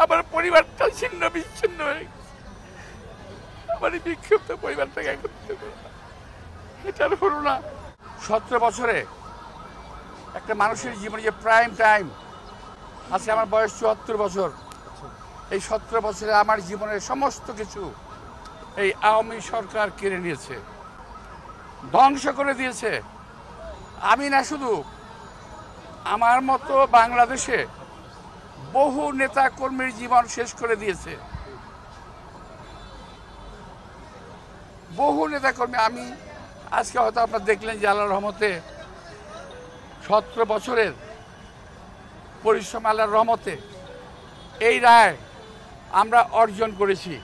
আমার পরিবারটা ছিন্ন বিচ্ছিন্ন হয়ে গেছে। আমার এই বিক্ষিপ্ত পরিবারটাকে একত্রিত করে এটার হলো না। 17 বছরে একটা মানুষের জীবনে যে প্রাইম টাইম আছে, আমার বয়স 74 বছর। এই 17 বছরে আমার জীবনের সমস্ত কিছু এই আওয়ামী সরকার কেড়ে নিয়েছে, ধ্বংস করে দিয়েছে। আমি না, শুধু আমার মতো বাংলাদেশে বহু নেতা কর্মীর জীবন শেষ করে দিয়েছে, বহু নেতা কর্মী। আমি আজকে হয়তো আপনারা দেখলেন যে আল্লাহর রহমতে 17 বছরের পরিশ্রম, আল্লাহর রহমতে এই রায় আমরা অর্জন করেছি।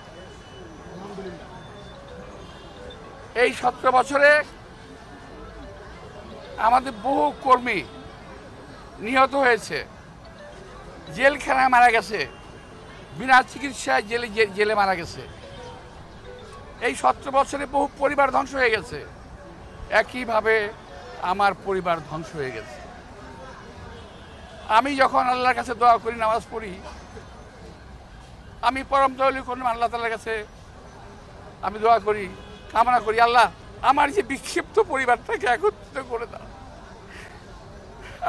এই 17 বছরে আমাদের বহু কর্মী নিহত হয়েছে, জেলখানায় মারা গেছে, বিনা চিকিৎসায় জেলে মারা গেছে। এই 17 বছরে বহু পরিবার ধ্বংস হয়ে গেছে। একইভাবে আমার পরিবার ধ্বংস হয়ে গেছে। আমি যখন আল্লাহর কাছে দোয়া করি, নামাজ পড়ি, আমি পরম দয়ালু করলাম আল্লাহ তাআলার কাছে আমি দোয়া করি, কামনা করি, আল্লাহ আমার যে বিক্ষিপ্ত পরিবারটাকে একত্রিত করে দাও।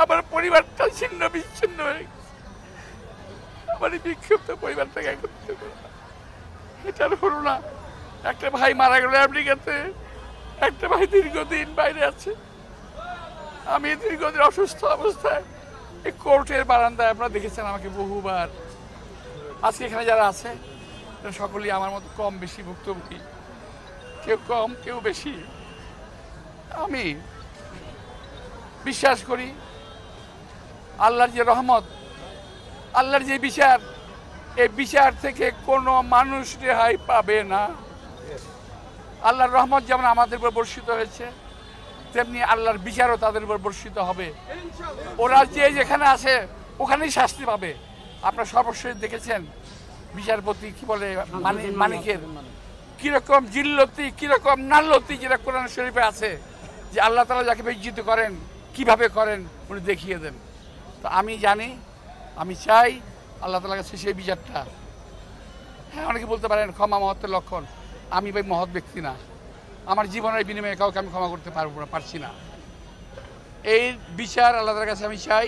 আমার পরিবারটা ছিন্ন বিচ্ছিন্ন হয়ে গেছে। আমার এই বিক্ষিপ্ত পরিবারটাকে একত্রিত করে দাও। এটার হলো না। একটা ভাই মারা গেল আমেরিকাতে, একটা ভাই দীর্ঘদিন বাইরে আছে। আমি দীর্ঘদিন অসুস্থ অবস্থায় এই কোর্টের বারান্দায়, আপনারা দেখেছেন আমাকে বহুবার। আজকে এখানে যারা আছে সকলেই আমার মতো কম বেশি ভুক্তভোগী, কেউ কম কেউ বেশি। আমি বিশ্বাস করি আল্লাহর যে রহমত, আল্লাহর যে বিচার, এই বিচার থেকে কোনো মানুষ রেহাই পাবে না। আল্লাহর রহমত যেমন আমাদের উপর বর্ষিত হয়েছে, তেমনি আল্লাহর বিচারও তাদের উপর বর্ষিত হবে। ওরা যে যেখানে আছে ওখানেই শাস্তি পাবে। আপনারা সর্বশেষ দেখেছেন বিচারপতি কি বলে, মানিকের কিরকম জিল্লতি, কিরকম নাল্লতি, যেটা কোরআন শরীফে আছে যে আল্লাহ তাআলা যাকে বেজ্জিত করেন কিভাবে করেন উনি দেখিয়ে দেন। তো আমি জানি, আমি চাই আল্লাহ তাআলার কাছে সেই বিচারটা। হ্যাঁ, অনেকে বলতে পারেন ক্ষমা মহত্বের লক্ষণ। আমি ভাই মহৎ ব্যক্তি না, আমার জীবনের বিনিময়ে কাউকে আমি ক্ষমা করতে পারছি না। এই বিচার আল্লাহ তাআলার কাছে আমি চাই।